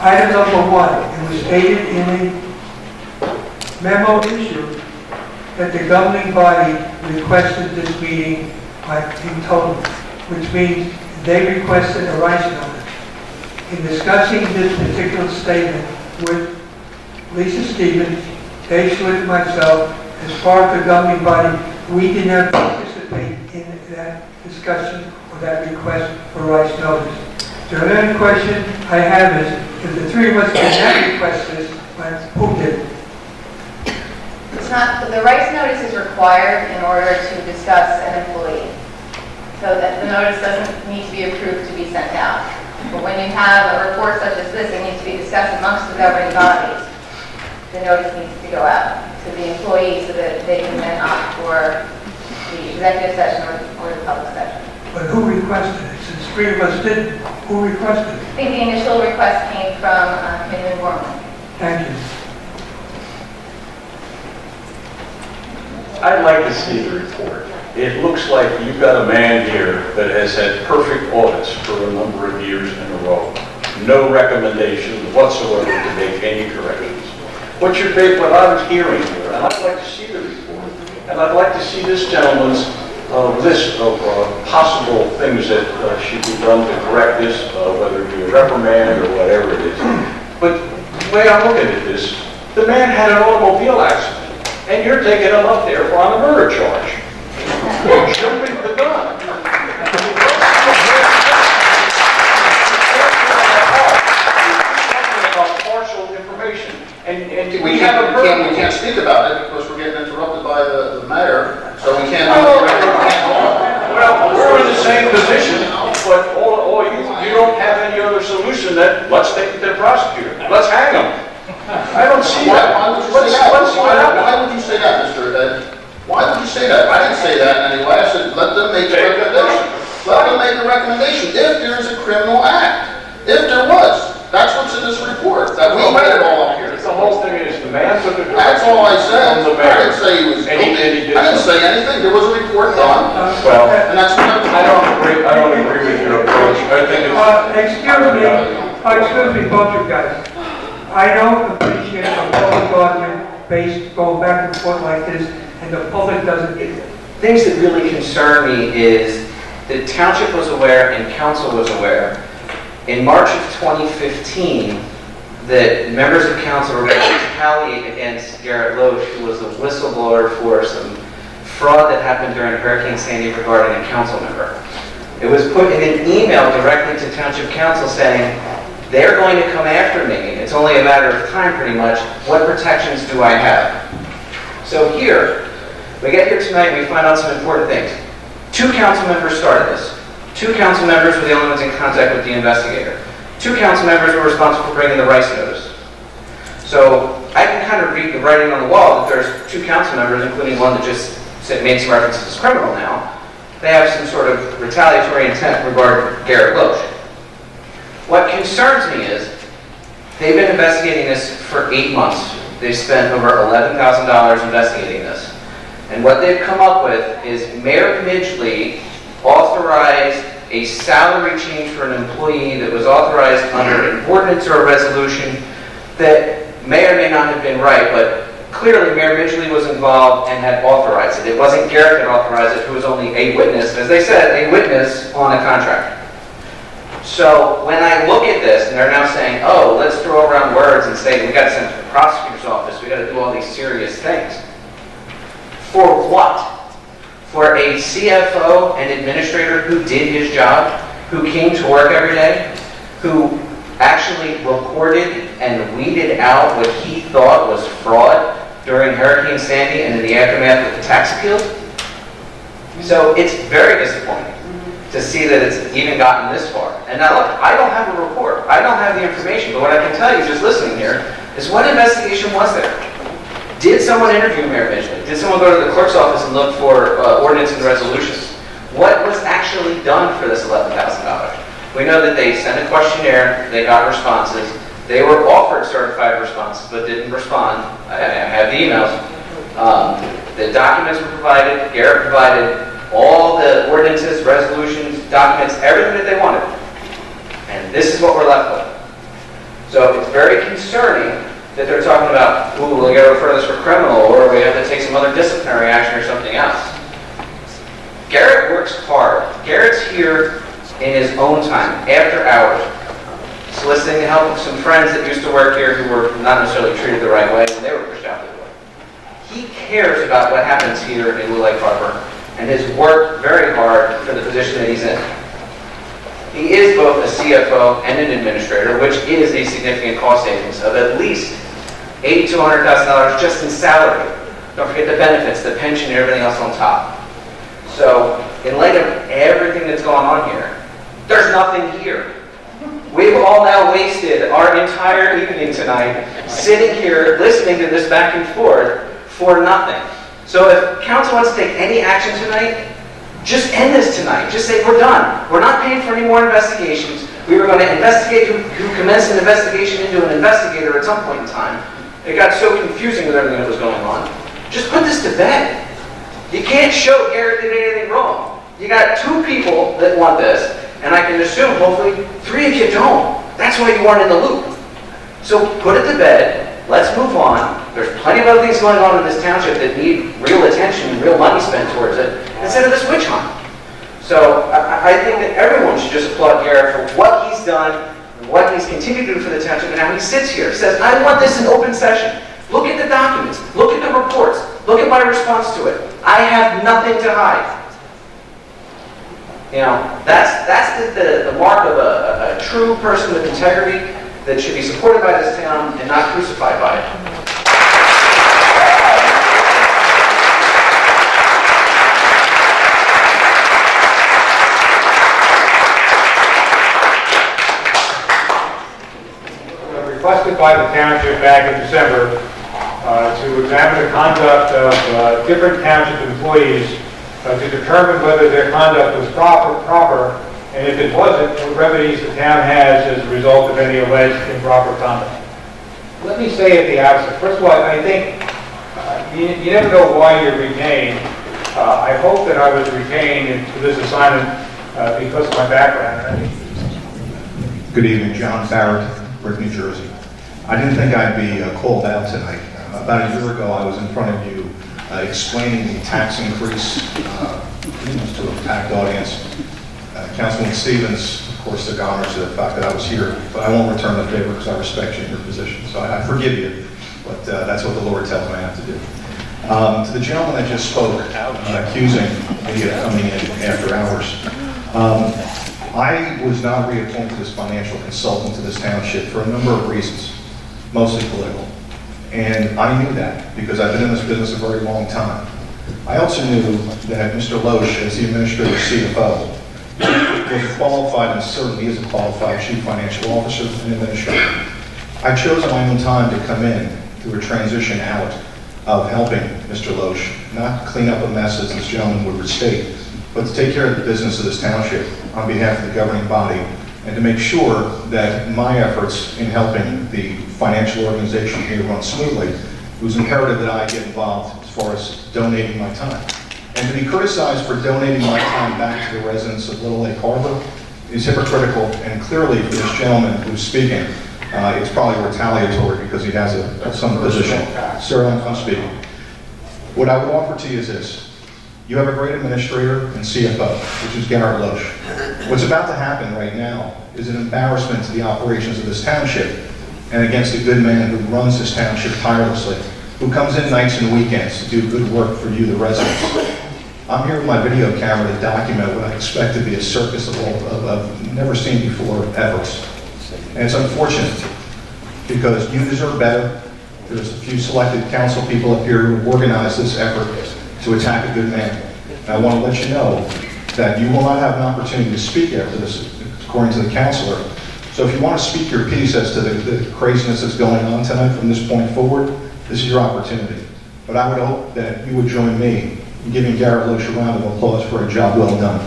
Item number 1, it was stated in the memo issued that the governing body requested this meeting in total, which means they requested a rights notice. In discussing this particular statement with Lisa Stevens, Dave Schmidt, and myself, as part of the governing body, we did not participate in that discussion or that request for rights notice. So the only question I have is, if the three of us did not request this, who did? It's not, the rights notice is required in order to discuss an employee. So that the notice doesn't need to be approved to be sent out. But when you have a report such as this, it needs to be discussed amongst the governing bodies. The notice needs to go out to the employees so that they can then opt for the executive session or the public session. But who requested it? Since three of us didn't, who requested it? I think the initial request came from Committeeman Gorman. Thank you. I'd like to see the report. It looks like you've got a man here that has had perfect audits for a number of years in a row. No recommendation whatsoever to make any corrections. What I'm hearing here, and I'd like to see the report, and I'd like to see this gentleman's list of possible things that should be done to correct this, whether it be a reprimand or whatever it is. But the way I'm looking at this, the man had an automobile accident, and you're taking him up there on a murder charge. You're jumping the gun. About partial information, and we can't speak about it because we're getting interrupted by the mayor, so we can't. Well, we're in the same position, but you don't have any other solution than let's take it to the prosecutor. Let's hang him. I don't see that. Why would you say that? Why would you say that, Mr. Ed? Why would you say that? I didn't say that in any way. I said let them make the recommendation. Let them make the recommendation if there is a criminal act. If there was. That's what's in this report. That we made it all up here. The whole thing is the man took it. That's all I said. I didn't say he was guilty. I didn't say anything. There was a report done. Well, and that's what I don't agree with your approach. I think it's... Excuse me, both you guys. I don't appreciate a public argument based going back and forth like this, and the public doesn't get it. Things that really concern me is the township was aware and council was aware in March of 2015 that members of council were going to retaliate against Garrett Loesch, who was a whistleblower for some fraud that happened during Hurricane Sandy regarding a council member. It was put in an email directly to township council saying, they're going to come after me. It's only a matter of time pretty much. What protections do I have? So here, we get here tonight and we find out some important things. 2 council members started this. 2 council members were the only ones in contact with the investigator. 2 council members were responsible for bringing the rights notice. So I can kind of read the writing on the wall that there's 2 council members, including one that just made some references as criminal now. They have some sort of retaliatory intent regarding Garrett Loesch. What concerns me is they've been investigating this for 8 months. They've spent over $11,000 investigating this. And what they've come up with is Mayor Midgley authorized a salary change for an employee that was authorized under an ordinance or a resolution that may or may not have been right, but clearly Mayor Midgley was involved and had authorized it. It wasn't Garrett that authorized it, who was only a witness, as they said, a witness on a contract. So when I look at this, and they're now saying, oh, let's throw around words and say, we got to send it to the prosecutor's office, we got to do all these serious things. For what? For a CFO and administrator who did his job, who came to work every day, who actually reported and weeded out what he thought was fraud during Hurricane Sandy and in the aftermath of the tax appeals? So it's very disappointing to see that it's even gotten this far. And now look, I don't have a report. I don't have the information, but what I can tell you just listening here is what investigation was there? Did someone interview Mayor Midgley? Did someone go to the clerk's office and look for ordinance and resolutions? What was actually done for this $11,000? We know that they sent a questionnaire, they got responses, they were offered certified responses but didn't respond. I have the emails. The documents were provided, Garrett provided all the ordinances, resolutions, documents, everything that they wanted. And this is what we're left with. So it's very concerning that they're talking about, ooh, we gotta refer this for criminal, or we have to take some other disciplinary action or something else. Garrett works hard. Garrett's here in his own time, after hours, soliciting the help of some friends that used to work here who were not necessarily treated the right way when they were pushed out the door. He cares about what happens here in Blue Lake Harbor and has worked very hard for the position that he's in. He is both a CFO and an administrator, which is a significant cost savings of at least $80,000 to $100,000 just in salary. Don't forget the benefits, the pension, and everything else on top. So, in light of everything that's going on here, there's nothing here. We've all now wasted our entire evening tonight sitting here listening to this back and forth for nothing. So if council wants to take any action tonight, just end this tonight. Just say, we're done. We're not paying for any more investigations. We were going to investigate who commenced an investigation into an investigator at some point in time. It got so confusing with everything that was going on. Just put this to bed. You can't show Garrett did anything wrong. You got 2 people that want this, and I can assume hopefully 3 of you don't. That's why you weren't in the loop. So put it to bed. Let's move on. There's plenty of other things going on in this township that need real attention and real money spent towards it, instead of this witch hunt. So I think that everyone should just applaud Garrett for what he's done, what he's continued to do for the township, and how he sits here, says, I want this in open session. Look at the documents, look at the reports, look at my response to it. I have nothing to hide. You know, that's the mark of a true person with integrity that should be supported by this town and not crucified by it. Requested by the township back in December to examine the conduct of different township employees to determine whether their conduct was proper, and if it wasn't, what remedies the town has as a result of any alleged improper conduct. Let me say at the outset, first of all, I think you never know why you're retained. I hope that I was retained into this assignment because of my background. Good evening, John Barrett, Brick, New Jersey. I didn't think I'd be called out tonight. About a year ago, I was in front of you explaining the tax increase to a packed audience. Councilman Stevens, of course, took honor to the fact that I was here, but I won't return the favor because I respect you in your position. So I forgive you, but that's what the Lord tells me I have to do. To the gentleman that just spoke, accusing me of coming in after hours, I was not reappointed as financial consultant to this township for a number of reasons, mostly political. And I knew that because I've been in this business a very long time. I also knew that Mr. Loesch, as the administrator CFO, was a qualified and certainly is a qualified chief financial officer and administrator. I chose on my own time to come in through a transition out of helping Mr. Loesch, not clean up a mess as this gentleman would restate, but to take care of the business of this township on behalf of the governing body and to make sure that my efforts in helping the financial organization here run smoothly, it was imperative that I get involved as far as donating my time. And to be criticized for donating my time back to the residents of Little Lake Harbor is hypocritical, and clearly for this gentleman who's speaking, it's probably retaliatory because he has some position. Sir, I'm speaking. What I would offer to you is this. You have a great administrator and CFO, which is Garrett Loesch. What's about to happen right now is an embarrassment to the operations of this township and against a good man who runs this township tirelessly, who comes in nights and weekends to do good work for you, the residents. I'm here with my video camera to document what I expect to be a circus of never seen before efforts. And it's unfortunate because you deserve better. There's a few selected council people up here who organized this effort to attack a good man. And I want to let you know that you will not have an opportunity to speak after this, according to the counselor. So if you want to speak your piece as to the craziness that's going on tonight from this point forward, this is your opportunity. But I would hope that you would join me in giving Garrett Loesch a round of applause for a job well done.